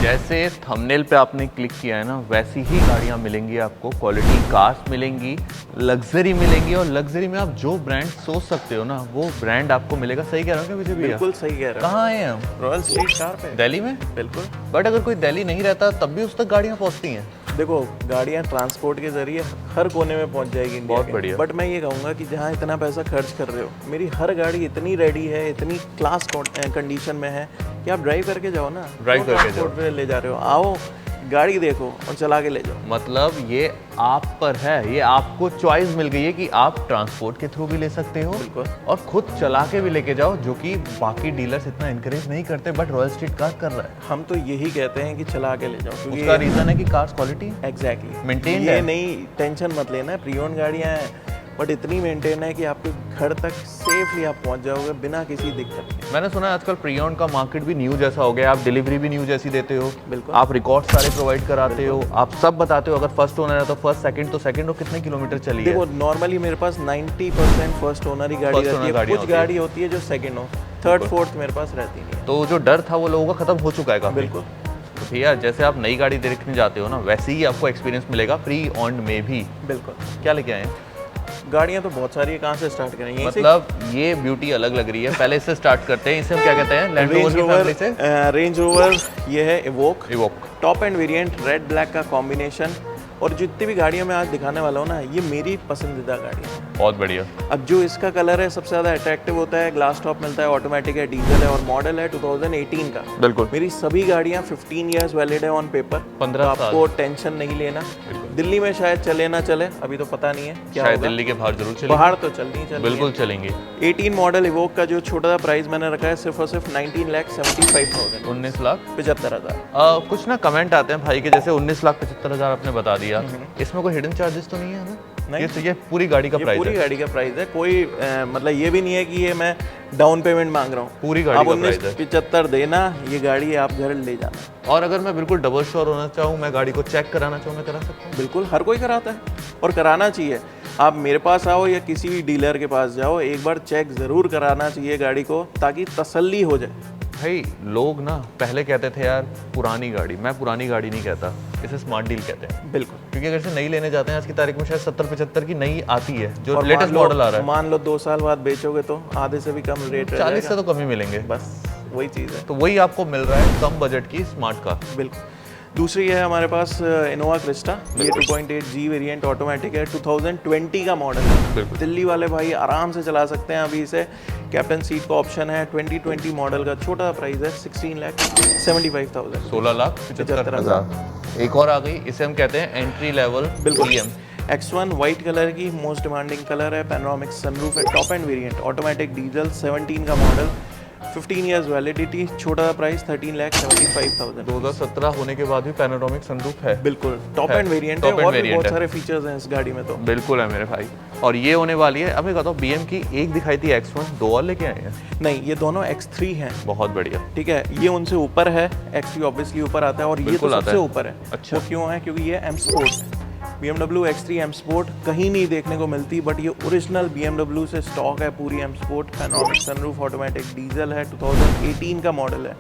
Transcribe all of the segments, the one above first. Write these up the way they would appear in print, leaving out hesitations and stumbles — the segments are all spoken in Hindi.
जैसे थंबनेल पे आपने क्लिक किया है ना, वैसी ही गाड़ियाँ मिलेंगी आपको, क्वालिटी कार्स मिलेंगी, लग्जरी मिलेंगी, और लग्जरी में आप जो ब्रांड सोच सकते हो ना वो ब्रांड आपको मिलेगा। सही कह रहा हूँ क्या विजय भैया? बिल्कुल सही कह रहे हो। कहाँ आए हैं हम? रॉयल स्ट्रीट कार पे। दिल्ली में? बिल्कुल। बट अगर कोई दिल्ली नहीं रहता तब भी उस तक गाड़ियाँ पहुँचती हैं? देखो, गाड़ियाँ ट्रांसपोर्ट के जरिए हर कोने में पहुंच जाएगी इंडिया बहुत के। बढ़िया। बट मैं ये कहूँगा कि जहाँ इतना पैसा खर्च कर रहे हो, मेरी हर गाड़ी इतनी रेडी है, इतनी क्लास कंडीशन में है कि आप ड्राइव करके जाओ ना। ड्राइव करके जाओ। ट्रांसपोर्ट पे ले जा रहे हो, आओ गाड़ी देखो और चला के ले जाओ। मतलब ये आप पर है, ये आपको चॉइस मिल गई है कि आप ट्रांसपोर्ट के थ्रू भी ले सकते हो बिल्कुल। और खुद चला के भी लेके जाओ, जो कि बाकी डीलर्स इतना इनकरेज नहीं करते, बट रॉयल स्ट्रीट कार कर रहा है। हम तो यही कहते हैं कि चला के ले जाओ, क्योंकि उसका रीजन है कि कार्स क्वालिटी एग्जैक्टली मेंटेन्ड ये है। नहीं, टेंशन मत लेना, प्री ओन्ड गाड़ियाँ हैं बट इतनी मेंटेन है कि आपके घर तक सेफली आप पहुंच जाओगे बिना किसी दिक्कत के। मैंने सुना है आजकल प्री ओन्ड का मार्केट भी न्यू जैसा हो गया, आप डिलीवरी भी न्यू जैसी देते हो। बिल्कुल। आप रिकॉर्ड सारे प्रोवाइड कराते हो, आप सब बताते हो। अगर फर्स्ट ओनर है तो फर्स्ट, सेकंड तो सेकंड, और कितने किलोमीटर चली है। देखो, नॉर्मली मेरे पास 90% फर्स्ट ओनर ही गाड़ी First रहती owner है। कुछ होती है। गाड़ी होती है जो सेकंड हो, थर्ड फोर्थ मेरे पास रहती नहीं है। तो जो डर था वो लोगों का खत्म हो चुका है काफी। बिल्कुल। तो भैया जैसे आप नई गाड़ी देखने जाते हो ना, वैसे ही आपको एक्सपीरियंस मिलेगा प्री ओन्ड में भी। बिल्कुल। क्या लेके आए हैं? गाड़ियाँ तो बहुत सारी है, कहाँ से स्टार्ट करें? यहीं से? मतलब ये ब्यूटी अलग लग रही है, पहले इससे स्टार्ट करते हैं। इसे हम क्या कहते हैं? लैंड रोवर की फैमिली से रेंज रोवर ये है evoke. Evoke top end variant, red black का कॉम्बिनेशन। और जितनी भी गाड़ियाँ मैं आज दिखाने वाला हूँ ना, ये मेरी पसंदीदा गाड़ी है। बहुत बढ़िया। अब जो इसका कलर है सबसे ज़्यादा अट्रैक्टिव होता है, ग्लास टॉप मिलता है, ऑटोमेटिक है, डीजल है और मॉडल है 2018 का। बिल्कुल। मेरी सभी गाड़ियाँ 15 इयर्स वैलिड है ऑन पेपर। 15 तो आपको टेंशन नहीं लेना। दिल्ली में शायद चले ना चले, अभी तो पता नहीं है क्या शायद होगा। दिल्ली के बाहर जरूर चलेंगे। बाहर तो चलनी ही चलनी बिल्कुल चलेंगे। 18 मॉडल इवोक का जो छोटा सा प्राइस मैंने रखा है सिर्फ और सिर्फ 19,75,000। 19,75,000। कुछ ना कमेंट आते हैं भाई के, जैसे 19,75,000 आपने बता दिया, इसमें कोई हिडन चार्जेस तो नहीं है ना? नहीं। ये पूरी गाड़ी का ये प्राइस पूरी है। गाड़ी का प्राइस है। कोई मतलब ये भी नहीं है कि ये मैं डाउन पेमेंट मांग रहा हूँ। पूरी गाड़ी आप का प्राइस है। 19,75,000 देना, ये गाड़ी आप घर ले जाना। और अगर मैं बिल्कुल डबल श्योर होना चाहूँ, मैं गाड़ी को चेक कराना चाहूँ, मैं करा सकता हूँ? बिल्कुल, हर कोई कराता है और कराना चाहिए। आप मेरे पास आओ या किसी भी डीलर के पास जाओ, एक बार चेक ज़रूर कराना चाहिए गाड़ी को, ताकि तसल्ली हो जाए। भाई लोग ना पहले कहते थे यार पुरानी गाड़ी, मैं पुरानी गाड़ी नहीं कहता, इसे स्मार्ट डील कहते हैं। बिल्कुल। क्योंकि अगर इसे नई लेने जाते हैं आज की तारीख में, शायद 70-75 की नई आती है, जो और लेटेस्ट मॉडल आ रहा है। मान लो 2 साल बाद बेचोगे तो आधे से भी कम रेट रह 40 से जाएगा। तो कम ही मिलेंगे। बस वही चीज़ है। तो वही आपको मिल रहा है कम बजट की स्मार्ट कार। बिल्कुल। दूसरी है हमारे पास इनोवा क्रिस्टा। ये 2.8G वेरिएंट ऑटोमेटिक है, 2020 का मॉडल है। बिल्कुल। दिल्ली वाले भाई आराम से चला सकते हैं अभी इसे। कैप्टन सीट का ऑप्शन है। 2020 मॉडल का छोटा प्राइस है 16,75,000। 16,75,000। एक और आ गई, इसे हम कहते हैं एंट्री लेवल बिल्कुल। BM। X1 वाइट कलर की मोस्ट डिमांडिंग कलर है, पैनोरामिक सनरूफ है, top end variant, automatic diesel, 17 का मॉडल, 15 इयर्स वैलिडिटी, छोटा प्राइस 13,75,000। 2017 होने के बाद भी पैनोरामिक सनरूफ है। बिल्कुल, टॉप है, एंड वेरिएंट है top end और भी variant बहुत है। सारे फीचर्स हैं इस गाड़ी में तो। बिल्कुल है मेरे भाई। और ये होने वाली है, अब मैं कहता हूँ BM की एक दिखाई थी X1, 2 और लेके आए हैं। नहीं, ये दोनों X3 हैं। बहुत बढ़िया। ठीक है, ये उनसे ऊपर है। X3 ऑब्वियसली ऊपर आता है और ये तो बिल्कुल आता सबसे है। ऊपर है। अच्छा। वो क्यों है? क्योंकि ये M Sport BMW X3 M Sport कहीं नहीं देखने को मिलती, बट ये ओरिजिनल BMW से स्टॉक है पूरी M Sport। Panoramic sunroof, automatic diesel है, 2018 का मॉडल है।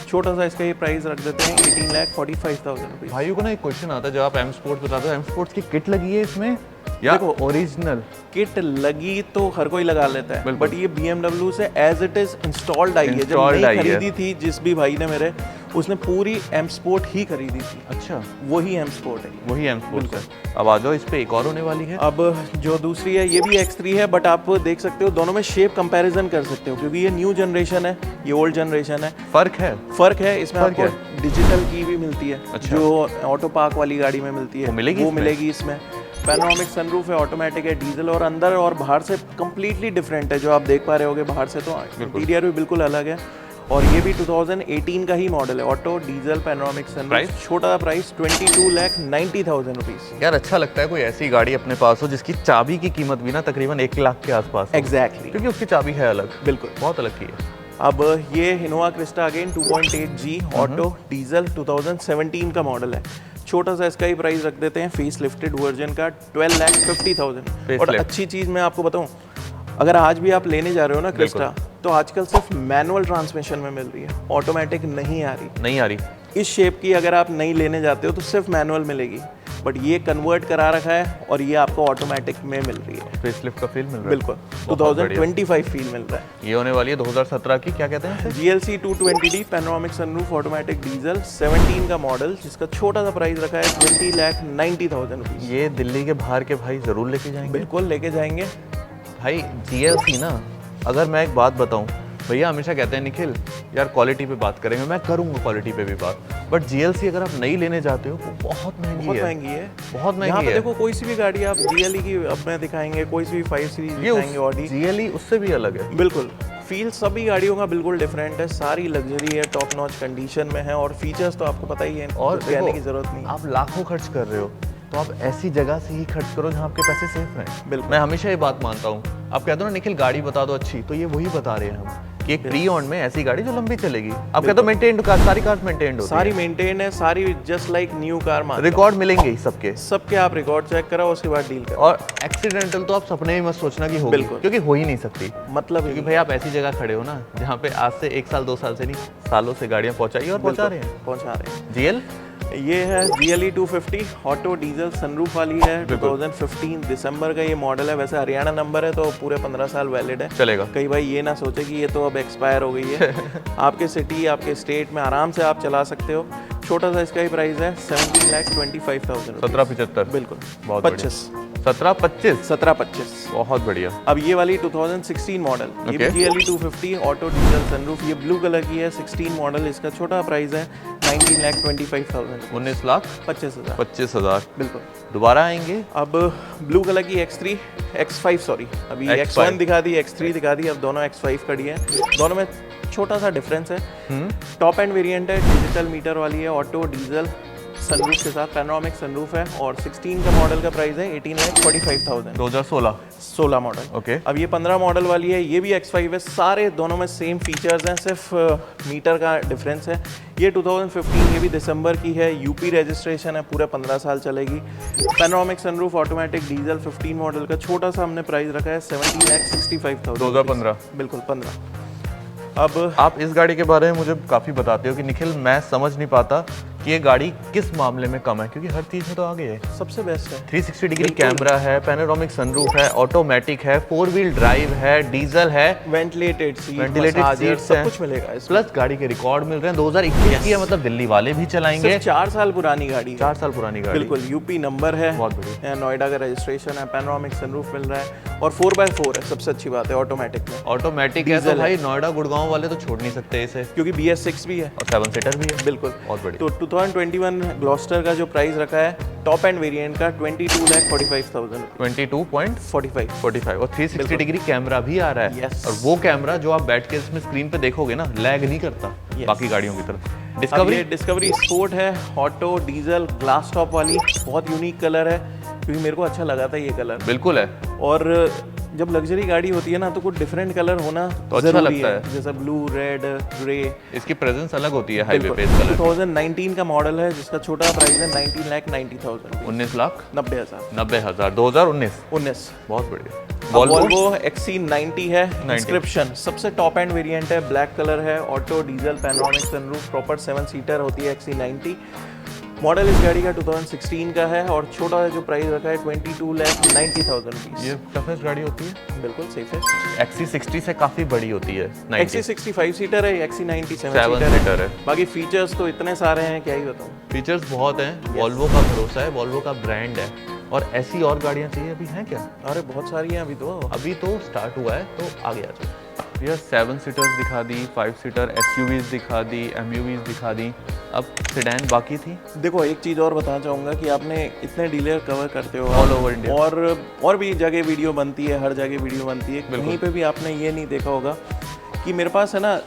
छोटा सा इसका ये प्राइस रख देते हैं 18,45,000 रुपीज़। भाइयों को ना एक क्वेश्चन आता है, जब आप M Sport बताते हो, M Sports की किट लगी है इसमें या देखो, ओरिजिनल? किट लगी तो हर कोई लगा लेता है, बिल्कुल। बट ये BMW से एज इट इज इंस्टॉल्ड आई है। जब Installed नई आई है। खरीदी थी जिस भी भाई ने मेरे, उसने पूरी M Sport ही खरीदी थी। अच्छा, वही M Sport है। वही M Sports है। अब आ जाओ, इस पे एक और होने वाली है। अब जो दूसरी है ये भी X3 है, बट आप देख सकते हो दोनों में शेप कंपैरिजन कर सकते हो, क्योंकि ये न्यू जनरेशन है, ये ओल्ड जनरेशन है। फर्क है। फर्क है इसमें, फर्क आपको डिजिटल की भी मिलती है। अच्छा। जो ऑटो पार्क वाली गाड़ी में मिलती है वो मिलेगी वो इसमें? मिलेगी इसमें। पैनोरामिक सनरूफ है, ऑटोमेटिक है, डीजल, और अंदर और बाहर से कम्प्लीटली डिफरेंट है। जो आप देख पा रहे होगे बाहर से, तो इंटीरियर भी बिल्कुल अलग है। और ये भी 2018 का ही मॉडल है, auto diesel panoramic sunroof. Price? छोटा प्राइस 22,90,000 रुपीज़। यार अच्छा लगता है कोई ऐसी गाड़ी अपने पास हो जिसकी चाबी की कीमत भी ना तकरीबन 1 लाख के आसपास हो। एग्जैक्टली। क्योंकि उसकी चाबी है अलग, बिल्कुल। बहुत अलग की है। अब ये Innova Crysta again 2.8G auto diesel 2017 का मॉडल है। छोटा सा इसका ही प्राइस रख देते हैं फेस लिफ्टेड वर्जन का 12,50,000। और Facelift। अच्छी चीज़ मैं आपको बताऊं, अगर आज भी आप लेने जा रहे हो ना क्रिस्टा, तो आजकल सिर्फ मैनुअल ट्रांसमिशन में मिल रही है, ऑटोमेटिक नहीं आ रही। नहीं आ रही। इस शेप की अगर आप नई लेने जाते हो तो सिर्फ मैनुअल मिलेगी, बट ये कन्वर्ट करा रखा है और ये आपको ऑटोमेटिक में मिल रही है। फेसलिफ्ट का फील मिल रहा है। बिल्कुल, बहुत बढ़िया। 2025 फील मिल रहा है। ये होने वाली है 2017 की, क्या कहते हैं इसे? GLC 220D panoramic sunroof automatic diesel 17 का मॉडल, जिसका छोटा सा प्राइस रखा है 20,90,000 रुपीज़। ये दिल्ली के बाहर के भाई ज़रूर लेके जाएंगे। बिल्कुल लेके जाएंगे भाई GLC ना, अगर मैं एक बात बताऊं, भैया हमेशा कहते हैं निखिल यार क्वालिटी पे बात करेंगे, मैं करूंगा क्वालिटी पे भी बात, बट GLC अगर आप नई लेने जाते हो वो बहुत महंगी बहुत है। महंगी है। बहुत यहाँ महंगी पे है। देखो कोई सी भी गाड़ी आप GLE की अब में दिखाएंगे, कोई सी भी 5 सीरीज ये दिखाएंगे ऑडी, GLE उससे भी अलग है। बिल्कुल फील सभी गाड़ियों का बिल्कुल डिफरेंट है। सारी लग्जरी है, टॉप नॉच कंडीशन में है और फीचर्स तो आपको पता ही है, और कहने देखो, की जरूरत नहीं। आप लाखों खर्च कर रहे हो तो आप ऐसी जगह से ही खर्च करो जहाँ आपके पैसे सेफ रहें। बिल्कुल। मैं हमेशा ये बात मानता हूँ। आप कहते हो ना निखिल गाड़ी बता दो अच्छी, तो ये वही बता रहे हैं हम कि एक प्री ऑन में ऐसी गाड़ी जो लंबी चलेगी। आप कहते हो मेंटेन्ड कार, सारी कार्स मेंटेन्ड होती सारी मेंटेन है, सारी जस्ट लाइक न्यू कार मान लो। रिकॉर्ड मिलेंगे ही सबके। सबके आप रिकॉर्ड चेक कराओ, उसके बाद डील करो। और एक्सीडेंटल तो आप सपने में मत सोचना कि होगी, बिल्कुल। क्योंकि हो ही नहीं सकती। मतलब क्योंकि भाई आप ऐसी जगह खड़े हो ना जहाँ पे आज से 1 साल 2 साल से नहीं, सालों से गाड़ियाँ पहुँचाई और पहुँचा रहे हैं। पहुंचा रहे हैं। GL ये है GLE 250 ऑटो डीजल सनरूफ वाली है। 2015 दिसंबर का ये मॉडल है। वैसे हरियाणा नंबर है तो पूरे 15 साल वैलिड है। चलेगा। कई भाई ये ना सोचे कि ये तो अब एक्सपायर हो गई है। आपके सिटी, आपके स्टेट में आराम से आप चला सकते हो। छोटा सा इसका ही प्राइस है 17,25,000। 1775। बिल्कुल बहुत 25 1725। 1725। बहुत बढ़िया। अब ये वाली 2016 मॉडल, ये भी GLE 250 ऑटो डीजल सनरूफ, ये ब्लू कलर की है। 16 मॉडल, इसका छोटा प्राइस है 19,25,000। 19,25,000। 25,000 बिल्कुल। दोबारा आएंगे। अब ब्लू कलर की X5 सॉरी, अभी X5 X1 दिखा दी, X3 दिखा दी, अब दोनों X5 खड़ी है। दोनों में छोटा सा डिफरेंस है। टॉप एंड वेरिएंट है, डिजिटल मीटर वाली है, ऑटो डीजल सनरूफ के साथ, पैनोरामिक सनरूफ है और 16 का मॉडल का प्राइस है 18,45,000। 2016 मॉडल। ओके। अब ये 15 मॉडल वाली है, ये भी X5 है। सारे दोनों में सेम फीचर्स हैं, सिर्फ मीटर का डिफरेंस है। ये 2015, ये भी दिसंबर की है, यूपी रजिस्ट्रेशन है, पूरा 15 साल चलेगी। Panoramic sunroof automatic diesel 15 model का छोटा सा हमने प्राइस रखा है 17,65,000। 2015। बिल्कुल 15। अब आप इस गाड़ी के बारे में मुझे काफ़ी बताते हो कि निखिल मैं समझ नहीं पाता कि ये गाड़ी किस मामले में कम है, क्योंकि हर चीज़ में तो आगे है। सबसे बेस्ट है, 360 डिग्री कैमरा है, पैनोरामिक सनरूफ है, ऑटोमेटिक है, 4 व्हील ड्राइव है, डीजल है, वेंटिलेटेड सीट, वेंटिलेटेड सीट्स सब हैं, कुछ मिलेगा इसमें। प्लस गाड़ी के रिकॉर्ड मिल रहे हैं। 2021 की है, मतलब दिल्ली वाले भी चलाएंगे। सिर्फ 4 साल पुरानी गाड़ी है। 4 साल पुरानी गाड़ी। बिल्कुल यूपी नंबर है, बहुत बढ़िया। नोएडा का रजिस्ट्रेशन है, पैनोरामिक सनरूफ मिल रहा है और 4x4 है। सबसे अच्छी बात है ऑटोमेटिक में, ऑटोमेटिक है तो भाई नोएडा गुड़गांव वाले तो छोड़ नहीं सकते इसे, क्योंकि BS6 भी है और 7 सीटर भी है। बिल्कुल। बहुत बढ़िया। तो 2021 ग्लॉस्टर का जो प्राइस रखा है टॉप एंड वेरिएंट का 22,45,000। 22.45 और 360 डिग्री कैमरा भी आ रहा है। Yes. और वो कैमरा जो आप बैठ के इसमें स्क्रीन पे देखोगे ना, लैग नहीं करता बाकी गाड़ियों की तरह। अब डिस्कवरी ये डिस्कवरी स्पोर्ट है, ऑटो डीजल ग्लास टॉप वाली, बहुत यूनिक कलर है, क्योंकि मेरे को अच्छा लगा था ये कलर। बिल्कुल है। और जब लग्जरी गाड़ी होती है ना तो कुछ डिफरेंट कलर होना तो अच्छा जरूरी लगता है। जैसे ब्लू, रेड, ग्रे। इसकी प्रेजेंस अलग होती है हाईवे पे इस कलर। 2019 का मॉडल है, जिसका छोटा प्राइस है 19,90,000। 19,90,000। 90,000। 2019। 19। बहुत बढ़िया। Volvo XC90 है, इंस्क्रिप्शन सबसे टॉप एंड वेरिएंट है, ब्लैक कलर है, auto diesel panoramic sunroof, proper 7 seater होती है XC90। मॉडल इस गाड़ी का 2016 का है और छोटा जो प्राइस रखा है 22,90,000 रुपीज। ये टफेस्ट गाड़ी होती है। बिल्कुल सेफेस्ट। XC60 से काफी बड़ी होती है। XC60 5 सीटर है, XC90 7 7 सीटर सीटर है। बाकी फीचर्स तो इतने सारे हैं, क्या ही बताऊं। फीचर्स बहुत हैं। वॉल्वो का भरोसा है, वॉल्वो का ब्रांड है। और ऐसी और गाड़ियाँ चाहिए अभी हैं क्या? अरे बहुत सारी हैं अभी तो स्टार्ट हुआ है, तो आगे आ जाओ। ये 7 सीटर्स दिखा दी, 5 सीटर SUVs दिखा दी, MUVs दिखा दी, अब सेडान बाकी थी। देखो एक चीज़ और बताना चाहूँगा कि आपने इतने डीलर कवर करते हो ऑल ओवर इंडिया, और भी जगह वीडियो बनती है, हर जगह वीडियो बनती है, कहीं पे भी आपने ये नहीं देखा होगा कि मेरे पास है ना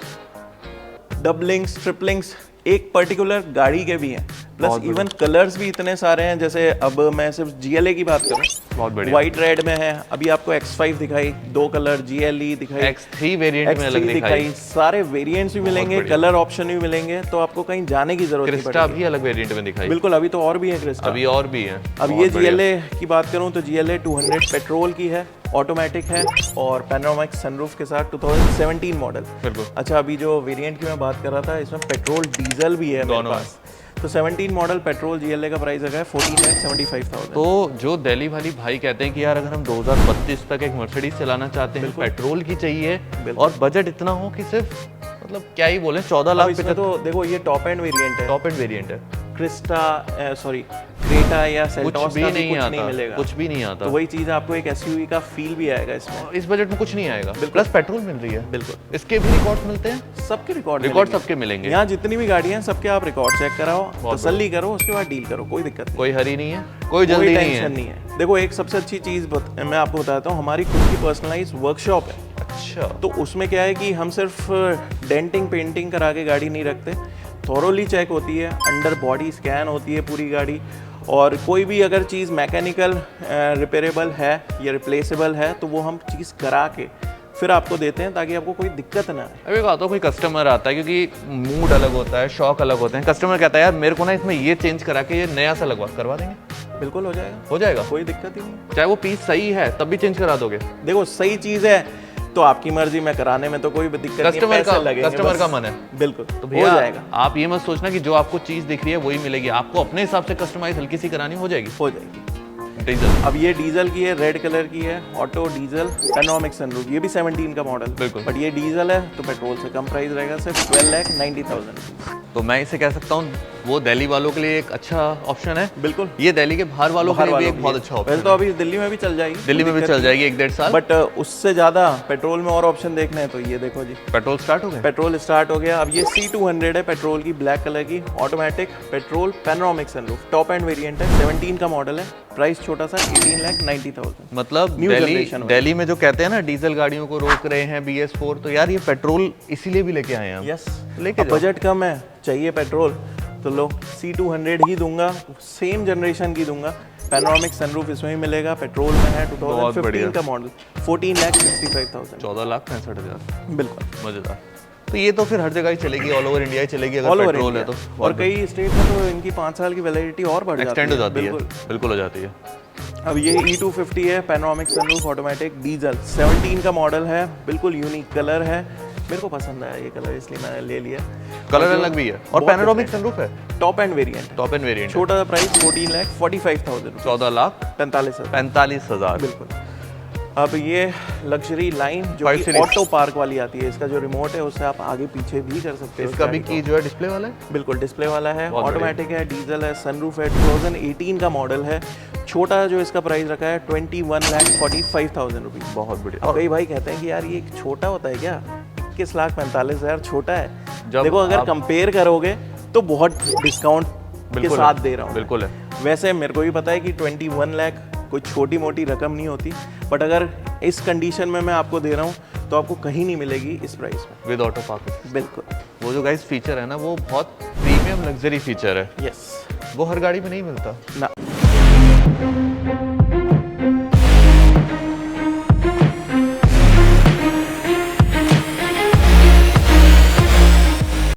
डबलिंग्स, ट्रिपलिंग्स एक पर्टिकुलर गाड़ी के भी हैं। प्लस बहुत इवन कलर्स भी इतने सारे हैं, जैसे अब मैं सिर्फ GLA की बात करूं, बहुत बढ़िया। व्हाइट रेड में है, अभी आपको X5 दिखाई, 2 कलर, GLE दिखाई, X3 वेरिएंट में अलग X3 दिखाई, सारे वेरिएंट्स भी मिलेंगे, बढ़िया। कलर ऑप्शन भी मिलेंगे, तो आपको कहीं जाने की जरूरत नहीं क्रिस्टा पड़ेगी। भी अलग वेरिएंट में दिखाई, बिल्कुल, अभी तो और भी है क्रिस्टा। अभी और भी है। अब ये बहुत बढ़िया। GLA की बात करूं तो GLA 200 पेट्रोल की है, ऑटोमेटिक है और पैनोरामिक सनरूफ के साथ 2017 मॉडल। बिल्कुल। अच्छा, अभी जो वेरिएंट की मैं बात कर रहा था, इसमें पेट्रोल डीजल भी है मेरे दोनों पास। तो 17 मॉडल पेट्रोल GLA का प्राइस है 14,75,000। तो जो दिल्ली वाली भाई कहते हैं कि यार अगर हम 2032 तक एक मर्सिडीज चलाना चाहते हैं, पेट्रोल की चाहिए और बजट इतना हो कि सिर्फ मतलब क्या ही बोले 14 लाख इसमें तो देखो ये टॉप एंड वेरिएंट है, टॉप एंड वेरिएंट है, क्रिस्टा सॉरी क्रेटा या कुछ सेल्टॉस भी का नहीं कुछ आता, नहीं मिलेगा। कुछ भी नहीं आता। तो वही चीज़ आपको एक SUV का फील भी आएगा इसमें। इस बजट में कुछ नहीं आएगा, प्लस पेट्रोल मिल रही है। बिल्कुल, इसके भी रिकॉर्ड मिलते हैं, सबके रिकॉर्ड सबके मिलेंगे। यहाँ जितनी भी गाड़ियाँ हैं सबके आप रिकॉर्ड चेक कराओ, तसल्ली करो, उसके बाद डील करो, कोई दिक्कत नहीं, कोई हरी नहीं है, कोई जल्दी कोई नहीं टेंशन है। नहीं है। देखो एक सबसे अच्छी चीज़ मैं आपको बताता हूँ, हमारी खुद की पर्सनलाइज वर्कशॉप है। अच्छा, तो उसमें क्या है कि हम सिर्फ डेंटिंग पेंटिंग करा के गाड़ी नहीं रखते, थॉरोली चेक होती है, अंडर बॉडी स्कैन होती है पूरी गाड़ी, और कोई भी अगर चीज़ मैकेनिकल रिपेयरेबल है या रिप्लेसेबल है तो वो हम चीज़ करा के फिर आपको देते हैं ताकि आपको कोई दिक्कत ना आए। अभी कहता हूँ कोई कस्टमर आता है, क्योंकि मूड अलग होता है, शौक अलग होते हैं। कस्टमर कहता है यार मेरे को ना इसमें ये चेंज करा के ये नया सा करवा देंगे, बिल्कुल हो जाएगा, हो जाएगा, कोई दिक्कत ही नहीं। चाहे वो पीस सही है तब भी चेंज करा दोगे। देखो सही चीज़ है तो आपकी मर्जी में कराने में तो कोई दिक्कत नहीं, पैसे लगेंगे, कस्टमर बस। का मन है। बिल्कुल, तो हो भैया जाएगा, आप ये मत सोचना कि जो आपको चीज दिख रही है वही मिलेगी, आपको अपने हिसाब से कस्टमाइज हल्की सी करानी हो जाएगी। हो जाएगी। डीजल अब ये डीजल की है, रेड कलर की है, ऑटो डीजल पैनोरामिक सनरूफ, ये भी 17 का मॉडल। बिल्कुल। बट ये डीजल है तो पेट्रोल से कम प्राइस रहेगा, सिर्फ 12,90,000। तो मैं इसे कह सकता हूँ वो दिल्ली वालों के लिए एक अच्छा ऑप्शन है। बिल्कुल, ये दिल्ली के बाहर वालों के लिए भी एक बहुत अच्छा वैसे ऑप्शन तो अभी दिल्ली में भी चल जाएगी, दिल्ली में भी चल जाएगी 1-1.5 साल। बट उससे ज़्यादा पेट्रोल में और ऑप्शन देखने हैं तो ये देखो जी, पेट्रोल स्टार्ट हो गया। पेट्रोल स्टार्ट हो गया। अब ये C200 है पेट्रोल की, ब्लैक कलर की, automatic petrol panoramic sunroof, top end variant है, 17 का मॉडल है, प्राइस छोटा सा 18,90,000। मतलब New दिल्ली generation दिल्ली में जो कहते हैं ना डीजल गाड़ियों को रोक रहे हैं BS4, तो यार ये पेट्रोल इसीलिए भी लेके आए हैं हम। यस, लेके जाओ। बजट कम है, चाहिए पेट्रोल तो लो C200 ही दूंगा, सेम जनरेशन की दूंगा। पैनोरामिक सनरूफ इसमें ही मिलेगा, पेट्रोल में है, 2015 का मॉडल, 14,65,000। 14,65,000, बिल्कुल, मजेदार। तो ये तो फिर हर जगह ही चलेगी, ऑल ओवर इंडिया ही चलेगी अगर ऑल ओवर पेट्रोल है तो। और कई स्टेट में तो इनकी 5 साल की वैलिडिटी और बढ़ जाती एक्सटेंड है। हो जाती है, बिल्कुल। बिल्कुल हो जाती है। अब ये E250 है, पैनोरामिक सनरूफ, ऑटोमेटिक डीजल, 17 का मॉडल है, बिल्कुल यूनिक कलर है, मेरे को पसंद आया ये कलर इसलिए मैंने ले लिया। कलर अलग भी है और बहुत पैनोरामिक सनरूफ है, top end variant, top end variant, छोटा सा प्राइस 14,45,000, 14,45,000, 45,000। बिल्कुल। अब ये लग्जरी लाइन जो 5 कि सीरीज। ऑटो पार्क वाली आती है, इसका जो रिमोट है उससे आप आगे पीछे भी कर सकते हो। इसका भी गाड़ी को। की जो है डिस्प्ले वाला है। बिल्कुल डिस्प्ले वाला है, बहुत ऑटोमेटिक है, डीजल है, सनरूफ है, 2018 का मॉडल है। छोटा जो इसका प्राइस रखा है 21,45,000 रुपीज़। बहुत बढ़िया। और कई भाई कहते हैं कि यार ये एक छोटा होता है क्या, 21,45,000 छोटा है। जब देखो अगर आप- कंपेयर करोगे तो बहुत डिस्काउंट के बिल्कुल साथ है, दे रहा हूँ। बिल्कुल है। वैसे मेरे को भी पता है कि 21 लाख कोई छोटी मोटी रकम नहीं होती, बट अगर इस कंडीशन में मैं आपको दे रहा हूँ तो आपको कहीं नहीं मिलेगी इस प्राइस में। With auto park. बिल्कुल, वो जो गाइस फीचर है ना वो बहुत प्रीमियम लग्जरी फीचर है, यस, वो हर गाड़ी में नहीं मिलता। ना।